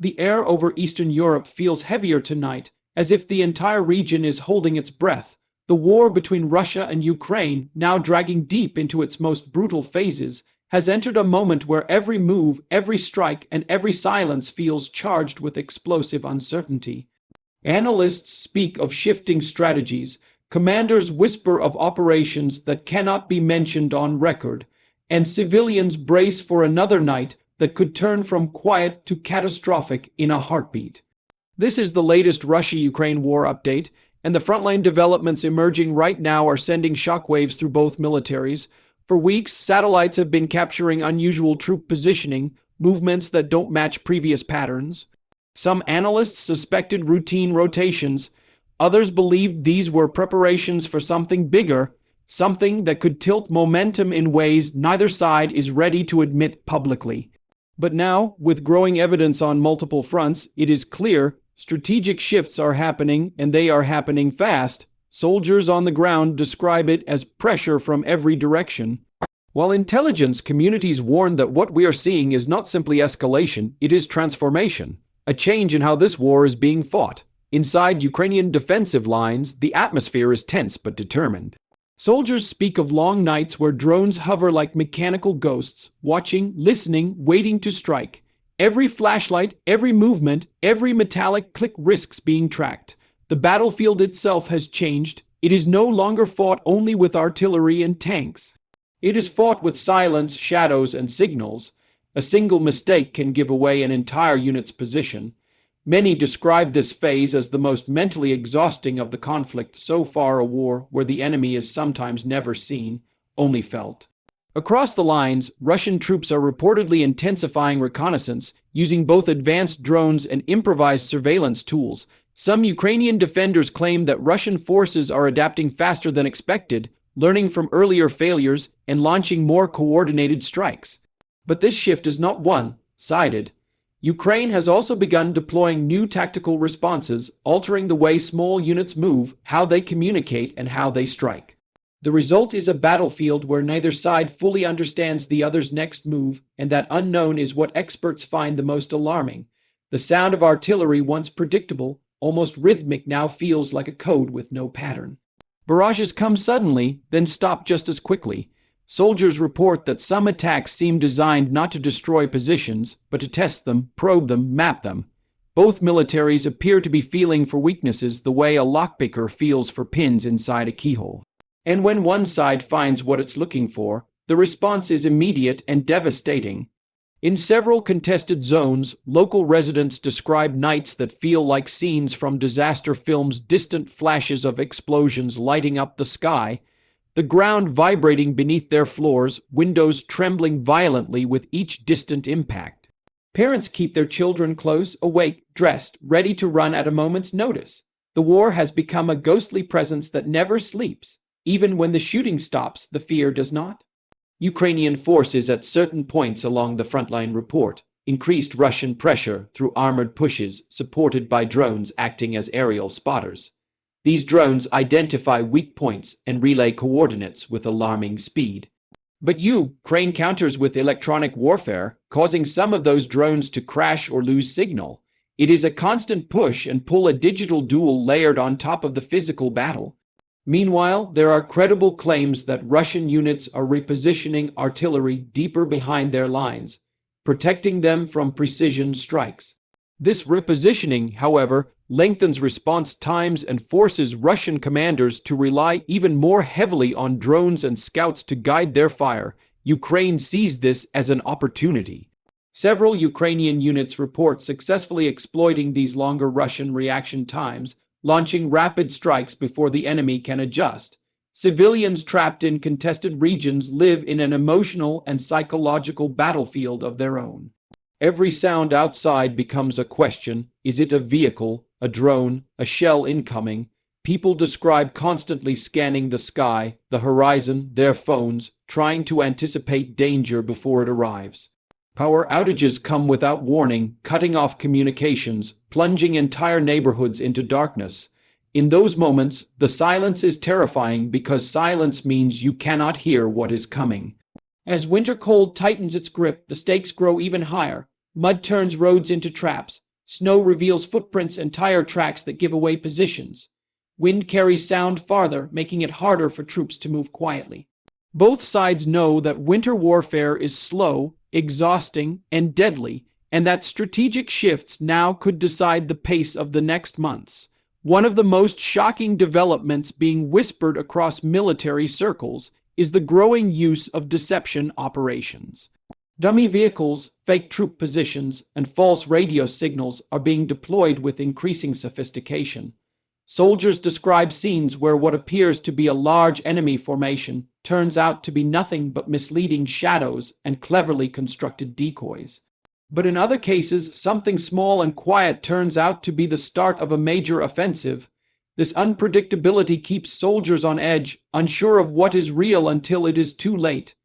The air over Eastern Europe feels heavier tonight, as if the entire region is holding its breath. The war between Russia and Ukraine, now dragging deep into its most brutal phases, has entered a moment where every move, every strike, and every silence feels charged with explosive uncertainty. Analysts speak of shifting strategies, commanders whisper of operations that cannot be mentioned on record, and civilians brace for another night that could turn from quiet to catastrophic in a heartbeat. This is the latest Russia-Ukraine war update, and the frontline developments emerging right now are sending shockwaves through both militaries. For weeks, satellites have been capturing unusual troop positioning, movements that don't match previous patterns. Some analysts suspected routine rotations. Others believed these were preparations for something bigger, something that could tilt momentum in ways neither side is ready to admit publicly. But now, with growing evidence on multiple fronts, it is clear strategic shifts are happening, and they are happening fast. Soldiers on the ground describe it as pressure from every direction. While intelligence communities warn that what we are seeing is not simply escalation, it is transformation, a change in how this war is being fought. Inside Ukrainian defensive lines, the atmosphere is tense but determined. Soldiers speak of long nights where drones hover like mechanical ghosts, watching, listening, waiting to strike. Every flashlight, every movement, every metallic click risks being tracked. The battlefield itself has changed. It is no longer fought only with artillery and tanks. It is fought with silence, shadows, and signals. A single mistake can give away an entire unit's position. Many describe this phase as the most mentally exhausting of the conflict, so far a war where the enemy is sometimes never seen, only felt. Across the lines, Russian troops are reportedly intensifying reconnaissance, using both advanced drones and improvised surveillance tools. Some Ukrainian defenders claim that Russian forces are adapting faster than expected, learning from earlier failures and launching more coordinated strikes. But this shift is not one-sided. Ukraine has also begun deploying new tactical responses, altering the way small units move, how they communicate, and how they strike. The result is a battlefield where neither side fully understands the other's next move, and that unknown is what experts find the most alarming. The sound of artillery, once predictable, almost rhythmic, now feels like a code with no pattern. Barrages come suddenly, then stop just as quickly. Soldiers report that some attacks seem designed not to destroy positions, but to test them, probe them, map them. Both militaries appear to be feeling for weaknesses the way a lockpicker feels for pins inside a keyhole. And when one side finds what it's looking for, the response is immediate and devastating. In several contested zones, local residents describe nights that feel like scenes from disaster films, distant flashes of explosions lighting up the sky, the ground vibrating beneath their floors, windows trembling violently with each distant impact. Parents keep their children close, awake, dressed, ready to run at a moment's notice. The war has become a ghostly presence that never sleeps. Even when the shooting stops, the fear does not. Ukrainian forces at certain points along the frontline report increased Russian pressure through armored pushes supported by drones acting as aerial spotters. These drones identify weak points and relay coordinates with alarming speed. But Ukraine counters with electronic warfare, causing some of those drones to crash or lose signal. It is a constant push and pull, a digital duel layered on top of the physical battle. Meanwhile, there are credible claims that Russian units are repositioning artillery deeper behind their lines, protecting them from precision strikes. This repositioning, however, lengthens response times and forces Russian commanders to rely even more heavily on drones and scouts to guide their fire. Ukraine sees this as an opportunity. Several Ukrainian units report successfully exploiting these longer Russian reaction times, launching rapid strikes before the enemy can adjust. Civilians trapped in contested regions live in an emotional and psychological battlefield of their own. Every sound outside becomes a question. Is it a vehicle, a drone, a shell incoming? People describe constantly scanning the sky, the horizon, their phones, trying to anticipate danger before it arrives. Power outages come without warning, cutting off communications, plunging entire neighborhoods into darkness. In those moments, the silence is terrifying because silence means you cannot hear what is coming. As winter cold tightens its grip, the stakes grow even higher. Mud turns roads into traps. Snow reveals footprints and tire tracks that give away positions. Wind carries sound farther, making it harder for troops to move quietly. Both sides know that winter warfare is slow, exhausting, and deadly, and that strategic shifts now could decide the pace of the next months. One of the most shocking developments being whispered across military circles is the growing use of deception operations. Dummy vehicles, fake troop positions, and false radio signals are being deployed with increasing sophistication. Soldiers describe scenes where what appears to be a large enemy formation turns out to be nothing but misleading shadows and cleverly constructed decoys. But in other cases, something small and quiet turns out to be the start of a major offensive. This unpredictability keeps soldiers on edge, unsure of what is real until it is too late.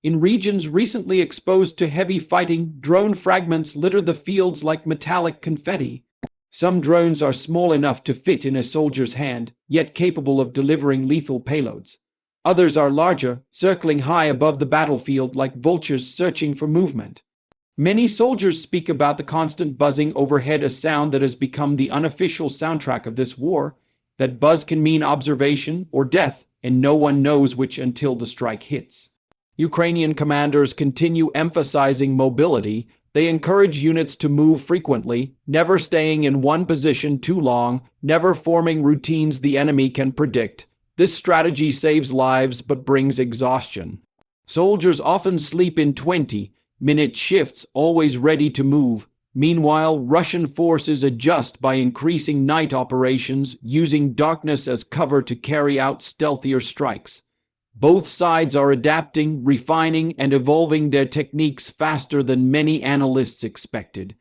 In regions recently exposed to heavy fighting, drone fragments litter the fields like metallic confetti. Some drones are small enough to fit in a soldier's hand, yet capable of delivering lethal payloads. Others are larger, circling high above the battlefield like vultures searching for movement. Many soldiers speak about the constant buzzing overhead, a sound that has become the unofficial soundtrack of this war. That buzz can mean observation or death, and no one knows which until the strike hits. Ukrainian commanders continue emphasizing mobility. They encourage units to move frequently, never staying in one position too long, never forming routines the enemy can predict. This strategy saves lives but brings exhaustion. Soldiers often sleep in 20-minute shifts, always ready to move. Meanwhile, Russian forces adjust by increasing night operations, using darkness as cover to carry out stealthier strikes. Both sides are adapting, refining, and evolving their techniques faster than many analysts expected.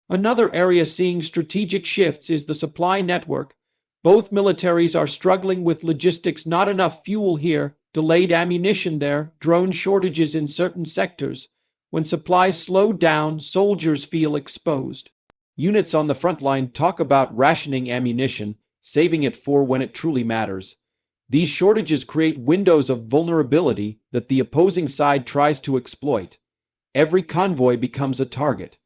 Another area seeing strategic shifts is the supply network. Both militaries are struggling with logistics, not enough fuel here, delayed ammunition there, drone shortages in certain sectors. When supplies slow down, soldiers feel exposed. Units on the front line talk about rationing ammunition, saving it for when it truly matters. These shortages create windows of vulnerability that the opposing side tries to exploit. Every convoy becomes a target.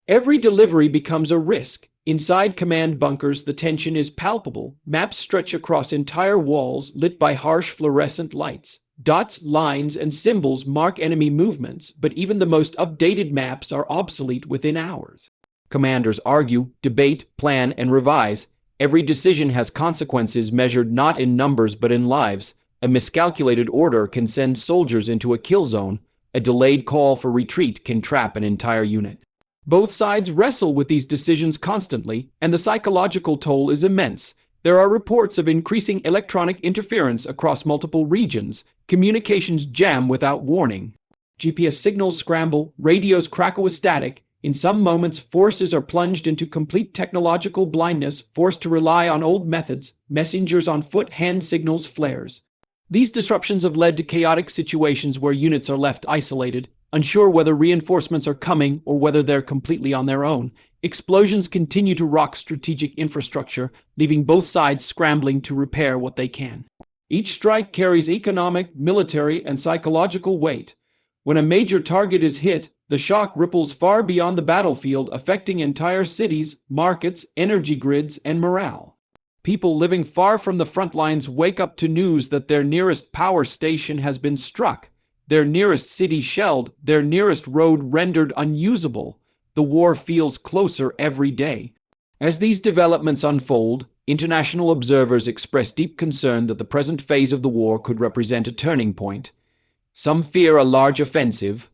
Every delivery becomes a risk. Inside command bunkers, the tension is palpable. Maps stretch across entire walls lit by harsh fluorescent lights. Dots, lines, and symbols mark enemy movements, but even the most updated maps are obsolete within hours. Commanders argue, debate, plan, and revise. Every decision has consequences measured not in numbers but in lives. A miscalculated order can send soldiers into a kill zone. A delayed call for retreat can trap an entire unit. Both sides wrestle with these decisions constantly, and the psychological toll is immense. There are reports of increasing electronic interference across multiple regions. Communications jam without warning. GPS signals scramble, radios crackle with static. In some moments, forces are plunged into complete technological blindness, forced to rely on old methods, messengers on foot, hand signals, flares. These disruptions have led to chaotic situations where units are left isolated, unsure whether reinforcements are coming or whether they're completely on their own. Explosions continue to rock strategic infrastructure, leaving both sides scrambling to repair what they can. Each strike carries economic, military, and psychological weight. When a major target is hit, the shock ripples far beyond the battlefield, affecting entire cities, markets, energy grids, and morale. People living far from the front lines wake up to news that their nearest power station has been struck, their nearest city shelled, their nearest road rendered unusable. The war feels closer every day. As these developments unfold, international observers express deep concern that the present phase of the war could represent a turning point. Some fear a large offensive.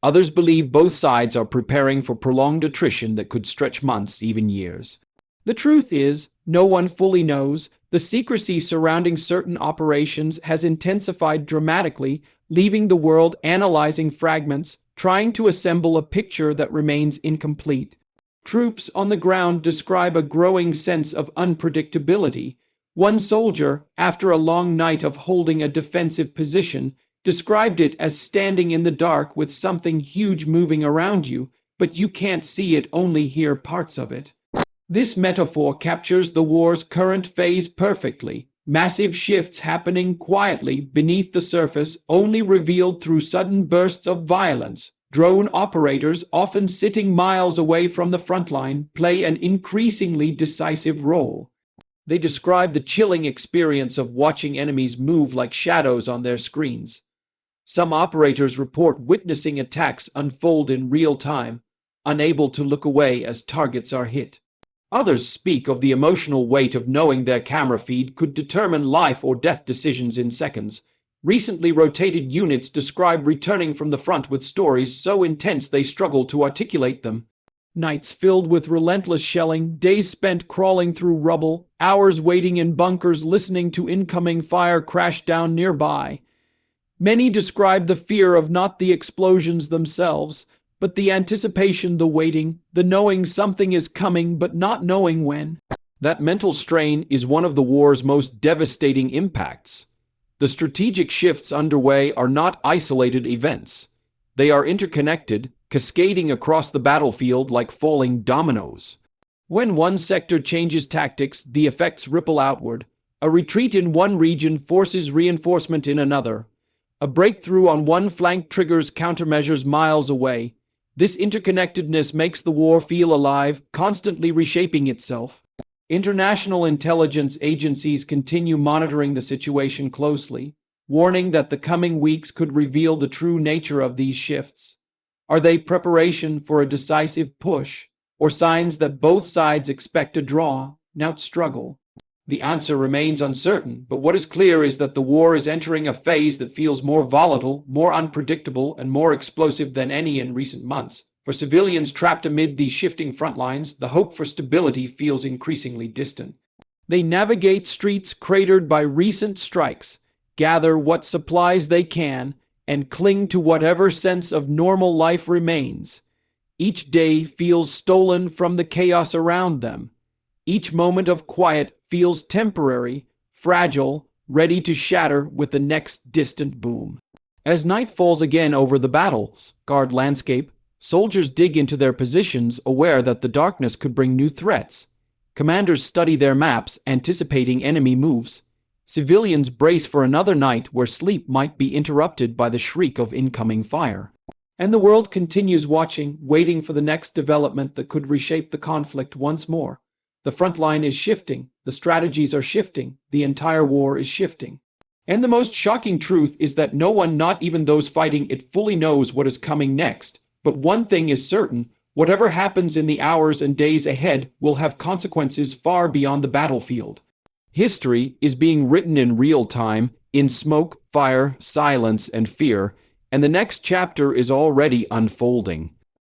Others believe both sides are preparing for prolonged attrition that could stretch months, even years. The truth is, no one fully knows. The secrecy surrounding certain operations has intensified dramatically, leaving the world analyzing fragments, trying to assemble a picture that remains incomplete. Troops on the ground describe a growing sense of unpredictability. One soldier, after a long night of holding a defensive position, described it as standing in the dark with something huge moving around you, but you can't see it, only hear parts of it. This metaphor captures the war's current phase perfectly. Massive shifts happening quietly beneath the surface, only revealed through sudden bursts of violence. Drone operators, often sitting miles away from the front line, play an increasingly decisive role. They describe the chilling experience of watching enemies move like shadows on their screens. Some operators report witnessing attacks unfold in real time, unable to look away as targets are hit. Others speak of the emotional weight of knowing their camera feed could determine life or death decisions in seconds. Recently rotated units describe returning from the front with stories so intense they struggle to articulate them. Nights filled with relentless shelling, days spent crawling through rubble, hours waiting in bunkers listening to incoming fire crash down nearby. Many describe the fear of not the explosions themselves, but the anticipation, the waiting, the knowing something is coming but not knowing when. That mental strain is one of the war's most devastating impacts. The strategic shifts underway are not isolated events. They are interconnected, cascading across the battlefield like falling dominoes. When one sector changes tactics, the effects ripple outward. A retreat in one region forces reinforcement in another. A breakthrough on one flank triggers countermeasures miles away. This interconnectedness makes the war feel alive, constantly reshaping itself. International intelligence agencies continue monitoring the situation closely, warning that the coming weeks could reveal the true nature of these shifts. Are they preparation for a decisive push, or signs that both sides expect a draw, not struggle? The answer remains uncertain, but what is clear is that the war is entering a phase that feels more volatile, more unpredictable, and more explosive than any in recent months. For civilians trapped amid these shifting front lines, the hope for stability feels increasingly distant. They navigate streets cratered by recent strikes, gather what supplies they can, and cling to whatever sense of normal life remains. Each day feels stolen from the chaos around them. Each moment of quiet feels temporary, fragile, ready to shatter with the next distant boom. As night falls again over the battle-scarred landscape, soldiers dig into their positions, aware that the darkness could bring new threats. Commanders study their maps, anticipating enemy moves. Civilians brace for another night where sleep might be interrupted by the shriek of incoming fire. And the world continues watching, waiting for the next development that could reshape the conflict once more. The front line is shifting, the strategies are shifting, the entire war is shifting. And the most shocking truth is that no one, not even those fighting it, fully knows what is coming next. But one thing is certain, whatever happens in the hours and days ahead will have consequences far beyond the battlefield. History is being written in real time, in smoke, fire, silence, and fear, and the next chapter is already unfolding.